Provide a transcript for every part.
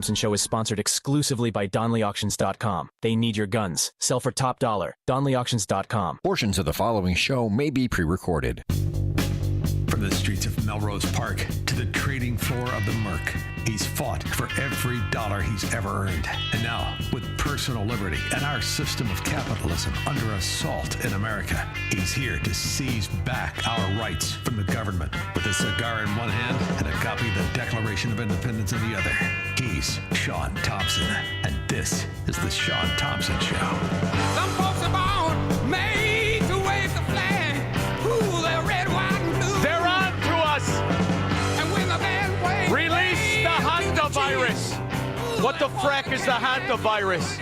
Thompson Show is sponsored exclusively by DonleyAuctions.com. They need your guns. Sell for top dollar. DonleyAuctions.com. Portions of the following show may be pre-recorded. From the streets of Melrose Park to the trading floor of the Merc, he's fought for every dollar he's ever earned. And now, with personal liberty and our system of capitalism under assault in America, he's here to seize back our rights from the government. With a cigar in one hand and a copy of the Declaration of Independence in the other, he's Shaun Thompson. And this is the Shaun Thompson Show. Some folks are born made to wave the flag. Ooh, they're red, white, and blue. They're on to us. And when the band plays, Release the hantavirus. What the frack is the hantavirus?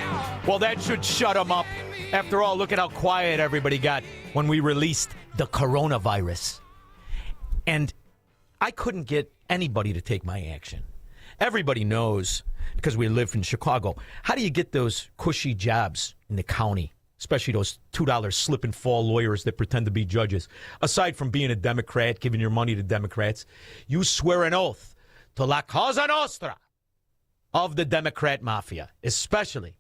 Well, that should shut them up. After all, look at how quiet everybody got when we released the coronavirus. And I couldn't get anybody to take my action. Everybody knows, because we live in Chicago, how do you get those cushy jobs in the county, especially those $2 slip and fall lawyers that pretend to be judges? Aside from being a Democrat, giving your money to Democrats, you swear an oath to La Cosa Nostra of the Democrat mafia, especially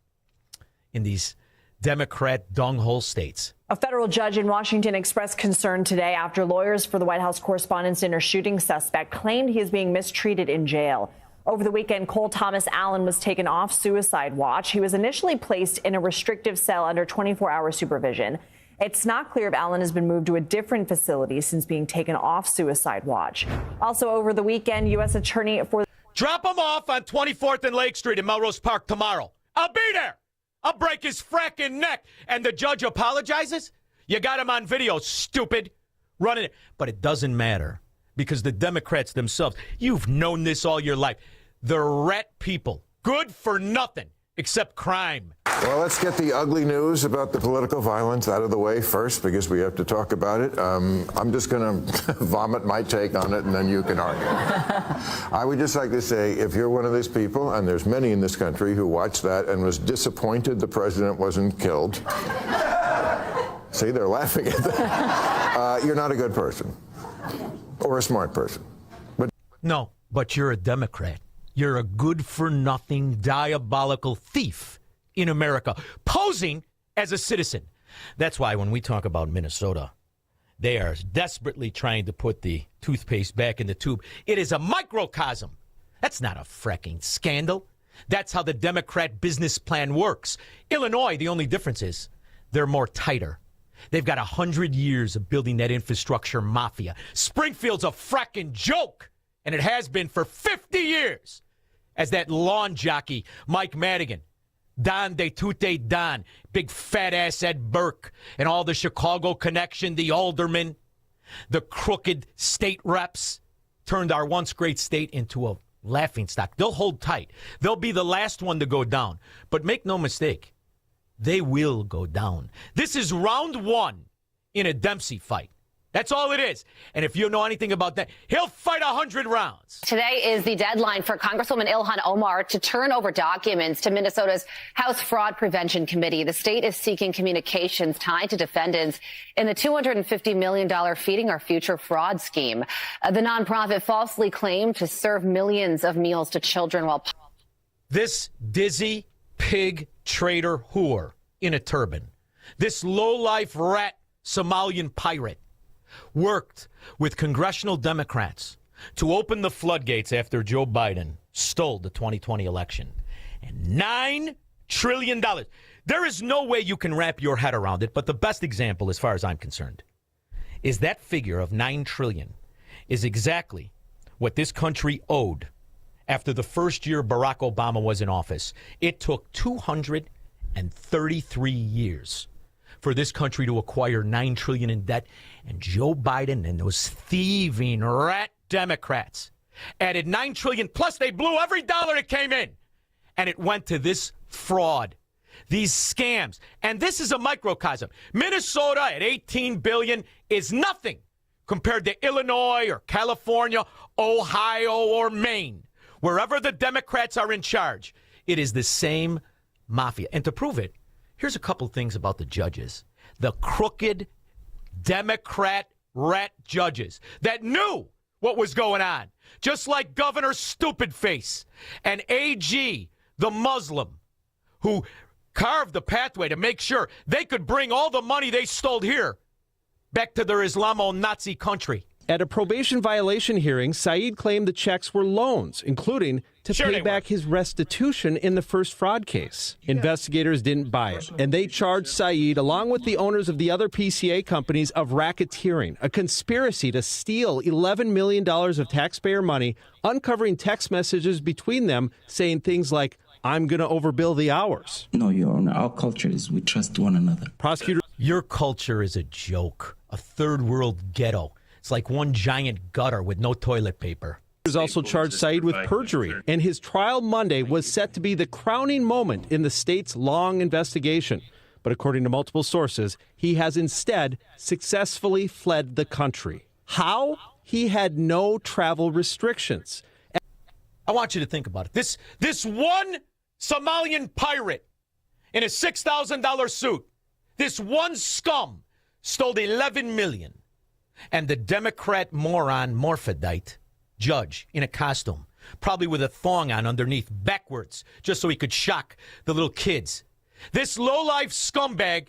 in these Democrat dunghole states. A federal judge in Washington expressed concern today after lawyers for the White House Correspondents' Dinner shooting suspect claimed he is being mistreated in jail. Over the weekend, Cole Thomas Allen was taken off suicide watch. He was initially placed in a restrictive cell under 24-hour supervision. It's not clear if Allen has been moved to a different facility since being taken off suicide watch. Also over the weekend, U.S. Attorney for... Drop him off on 24th and Lake Street in Melrose Park tomorrow. I'll be there. I'll break his fracking neck. And the judge apologizes? You got him on video, stupid. Running it. But it doesn't matter because the Democrats themselves, you've known this all your life. They're rat people. Good for nothing except crime. Well, let's get the ugly news about the political violence out of the way first because we have to talk about it. I'm just going to vomit my take on it and then you can argue. I would just like to say, if you're one of these people, and there's many in this country who watched that and was disappointed the president wasn't killed. See, they're laughing at that. You're not a good person or a smart person. No, but you're a Democrat. You're a good-for-nothing, diabolical thief in America, posing as a citizen. That's why when we talk about Minnesota, they are desperately trying to put the toothpaste back in the tube. It is a microcosm. That's not a fracking scandal. That's how the Democrat business plan works. Illinois, the only difference is they're more tighter. They've got 100 years of building that infrastructure mafia. Springfield's a fracking joke, and it has been for 50 years. As that lawn jockey, Mike Madigan, Don de Tutte Don, big fat-ass Ed Burke, and all the Chicago connection, the aldermen, the crooked state reps, turned our once great state into a laughingstock. They'll hold tight. They'll be the last one to go down. But make no mistake, they will go down. This is round one in a Dempsey fight. That's all it is. And if you know anything about that, he'll fight 100 rounds. Today is the deadline for Congresswoman Ilhan Omar to turn over documents to Minnesota's House Fraud Prevention Committee. The state is seeking communications tied to defendants in the $250 million Feeding Our Future fraud scheme. The nonprofit falsely claimed to serve millions of meals to children while... This dizzy pig traitor whore in a turban, this lowlife rat Somalian pirate, worked with congressional Democrats to open the floodgates after Joe Biden stole the 2020 election. And $9 trillion. There is no way you can wrap your head around it, but the best example, as far as I'm concerned, is that figure of $9 trillion is exactly what this country owed after the first year Barack Obama was in office. It took 233 years for this country to acquire $9 trillion in debt. And Joe Biden and those thieving rat Democrats added $9 trillion, plus they blew every dollar that came in. And it went to this fraud, these scams. And this is a microcosm. Minnesota at $18 billion is nothing compared to Illinois or California, Ohio or Maine. Wherever the Democrats are in charge, it is the same mafia. And to prove it, here's a couple things about the judges. The crooked Democrat rat judges that knew what was going on. Just like Governor Stupidface and AG, the Muslim, who carved the pathway to make sure they could bring all the money they stole here back to their Islamo-Nazi country. At a probation violation hearing, Saeed claimed the checks were loans, including to pay back his restitution in the first fraud case. Investigators didn't buy it, and they charged Saeed, along with the owners of the other PCA companies, of racketeering, a conspiracy to steal $11 million of taxpayer money, uncovering text messages between them saying things like, "I'm going to overbill the hours." No, Your Honor, our culture is we trust one another. Prosecutor, your culture is a joke, a third world ghetto. It's like one giant gutter with no toilet paper. Also charged Saeed with perjury, and his trial Monday was set to be the crowning moment in the state's long investigation. But according to multiple sources, he has instead successfully fled the country. How? He had no travel restrictions. I want you to think about it. This one Somalian pirate in a $6,000 suit, this one scum stole $11 million. And the Democrat moron morphodite judge in a costume, probably with a thong on underneath backwards, just so he could shock the little kids. This lowlife scumbag,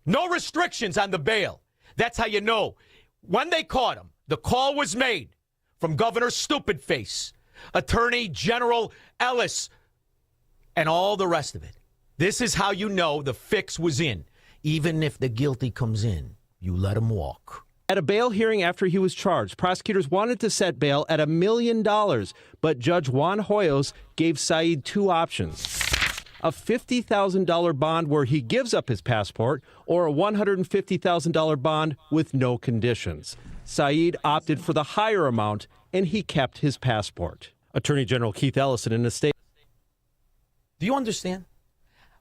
no restrictions on the bail. That's how you know. When they caught him, the call was made from Governor Stupidface, Attorney General Ellis, and all the rest of it. This is how you know the fix was in. Even if the guilty comes in, you let him walk. At a bail hearing after he was charged, prosecutors wanted to set bail at $1 million, but Judge Juan Hoyos gave Saeed two options: a $50,000 bond where he gives up his passport, or a $150,000 bond with no conditions. Saeed opted for the higher amount, and he kept his passport. Attorney General Keith Ellison in a statement. Do you understand?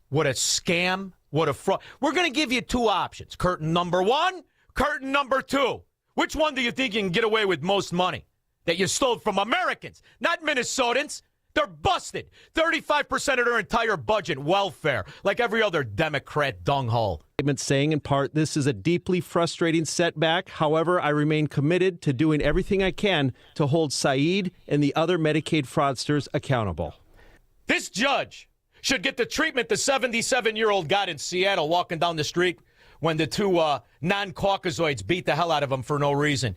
What a scam, what a fraud. We're going to give you two options. Curtain number one, curtain number two. Which one do you think you can get away with most money? That you stole from Americans, not Minnesotans. They're busted. 35% of their entire budget, welfare, like every other Democrat dunghole. Saying in part, "This is a deeply frustrating setback. However, I remain committed to doing everything I can to hold Saeed and the other Medicaid fraudsters accountable." This judge should get the treatment the 77-year-old got in Seattle walking down the street when the two non-Caucasoids beat the hell out of him for no reason.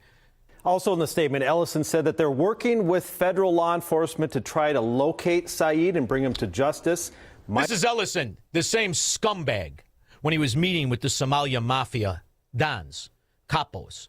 Also in the statement, Ellison said that they're working with federal law enforcement to try to locate Saeed and bring him to justice. This is Ellison, the same scumbag, when he was meeting with the Somalia mafia dons, capos.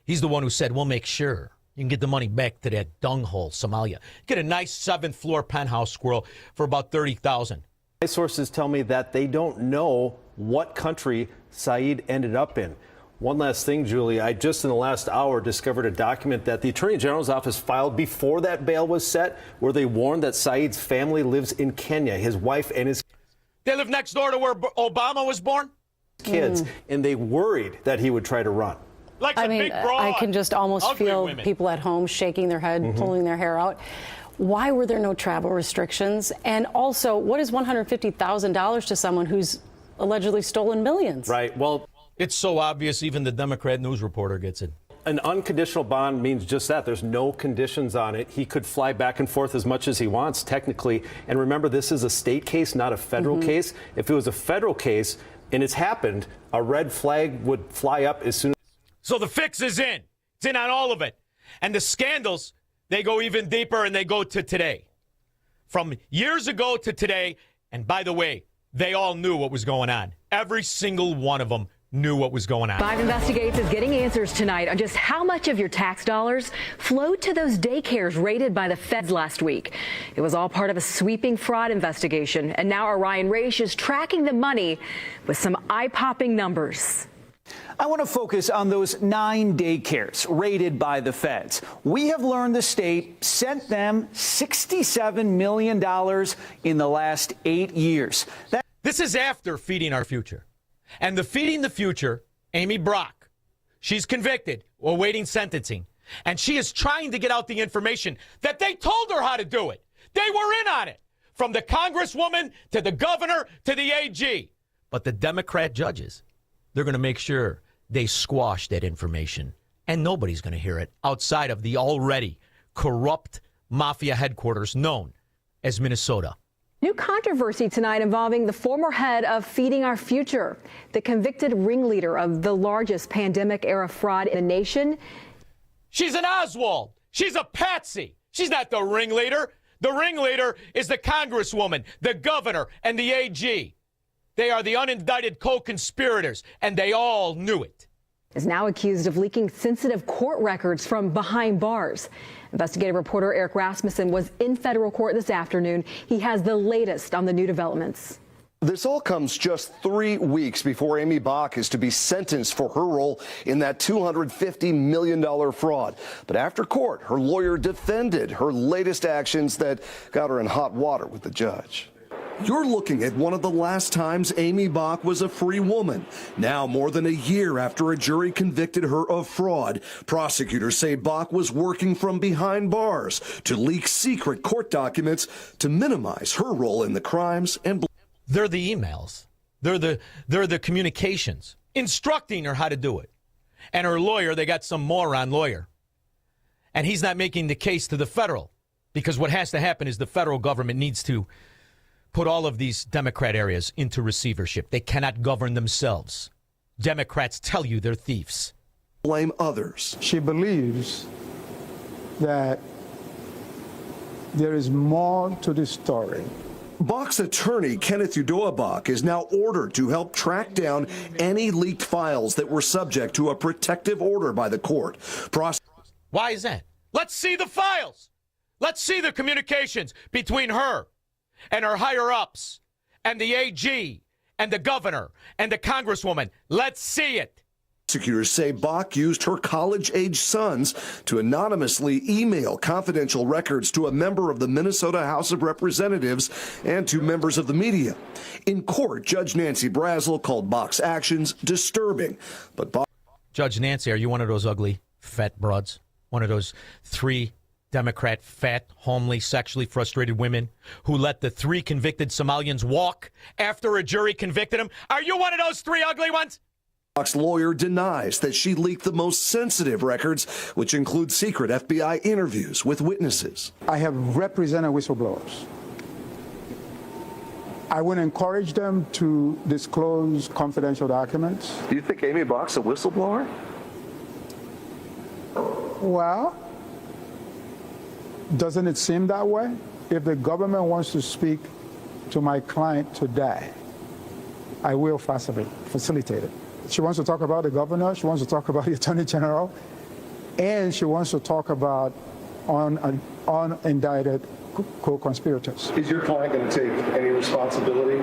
He's the one who said, "We'll make sure you can get the money back to that dunghole, Somalia. Get a nice 7th-floor penthouse, squirrel, for about $30,000. My sources tell me that they don't know what country Saeed ended up in. One last thing, Julie, I just in the last hour discovered a document that the Attorney General's office filed before that bail was set, where they warned that Saeed's family lives in Kenya, his wife and his They live next door to where Obama was born? Kids, and they worried that he would try to run. Like I mean, big broad, I can just almost ugly feel women. people at home shaking their head, pulling their hair out. Why were there no travel restrictions? And also, what is $150,000 to someone who's allegedly stolen millions? Right. Well, it's so obvious even the Democrat news reporter gets it. An unconditional bond means just that. There's no conditions on it. He could fly back and forth as much as he wants, technically. And remember, this is a state case, not a federal case. If it was a federal case and it's happened, a red flag would fly up as soon as. So the fix is in. It's in on all of it. And the scandals, they go even deeper, and they go to today. From years ago to today, and by the way, they all knew what was going on. Every single one of them knew what was going on. 5 Investigates is getting answers tonight on just how much of your tax dollars flowed to those daycares raided by the feds last week. It was all part of a sweeping fraud investigation, and now Orion Raish is tracking the money with some eye-popping numbers. I want to focus on those 9 daycares raided by the feds. We have learned the state sent them $67 million in the last 8 years. This is after Feeding Our Future. And the Feeding the Future, Amy Brock, she's convicted, awaiting sentencing. And she is trying to get out the information that they told her how to do it. They were in on it. From the congresswoman to the governor to the AG. But the Democrat judges, they're going to make sure they squash that information And nobody's going to hear it outside of the already corrupt mafia headquarters known as Minnesota. New controversy tonight involving the former head of Feeding Our Future, the convicted ringleader of the largest pandemic-era fraud in the nation. She's an Oswald. She's a patsy. She's not the ringleader. The ringleader is the congresswoman, the governor, and the AG. They are the unindicted co-conspirators, and they all knew it. Is now accused of leaking sensitive court records from behind bars. Investigative reporter Eric Rasmussen was in federal court this afternoon. He has the latest on the new developments. This all comes just 3 weeks before Amy Bach is to be sentenced for her role in that $250 million fraud. But after court, her lawyer defended her latest actions that got her in hot water with the judge. You're looking at one of the last times Amy Bach was a free woman. Now, more than a year after a jury convicted her of fraud, prosecutors say Bach was working from behind bars to leak secret court documents to minimize her role in the crimes and. They're the emails. They're the communications instructing her how to do it. And her lawyer, they got some moron lawyer. And he's not making the case to the federal, because what has to happen is the federal government needs to put all of these Democrat areas into receivership. They cannot govern themselves. Democrats tell you they're thieves. Blame others. She believes that there is more to this story. Bach's attorney, Kenneth Udoa Bach, is now ordered to help track down any leaked files that were subject to a protective order by the court. Why is that? Let's see the files. Let's see the communications between her and her higher-ups and the AG and the governor and the congresswoman. Let's see it. Prosecutors say Bach used her college-age sons to anonymously email confidential records to a member of the Minnesota House of Representatives and to members of the media. In court, Judge Nancy Brazel called Bach's actions disturbing, but Bach... Judge Nancy, are you one of those ugly, fat broads? One of those 3 Democrat, fat, homely, sexually frustrated women who let the 3 convicted Somalians walk after a jury convicted them? Are you one of those 3 ugly ones? Bach's lawyer denies that she leaked the most sensitive records, which include secret FBI interviews with witnesses. I have represented whistleblowers. I would encourage them to disclose confidential documents. Do you think Amy Bach's a whistleblower? Well, doesn't it seem that way? If the government wants to speak to my client today, I will facilitate it. She wants to talk about the governor, she wants to talk about the attorney general, and she wants to talk about unindicted co-conspirators. Is your client going to take any responsibility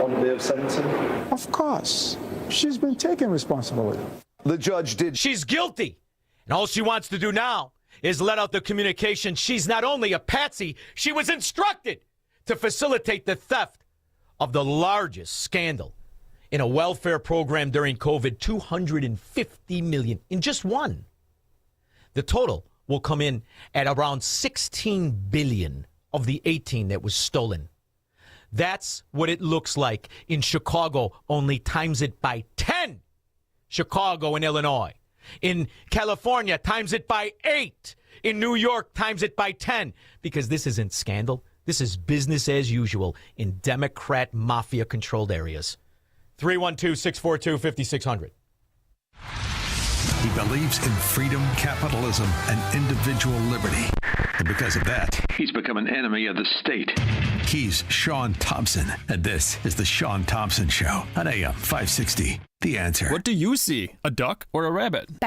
on the day of sentencing? Of course. She's been taking responsibility. The judge did. She's guilty. And all she wants to do now is let out the communication. She's not only a patsy, she was instructed to facilitate the theft of the largest scandal in a welfare program during COVID, $250 million in just one. The total will come in at around $16 billion of the 18 that was stolen. That's what it looks like in Chicago, only times it by 10. Chicago and Illinois. In California, times it by 8. In New York, times it by 10. Because this isn't scandal. This is business as usual in Democrat mafia-controlled areas. 312-642-5600. He believes in freedom, capitalism, and individual liberty. And because of that, he's become an enemy of the state. He's Shaun Thompson, and this is the Shaun Thompson Show on AM 560. The Answer. What do you see? A duck or a rabbit?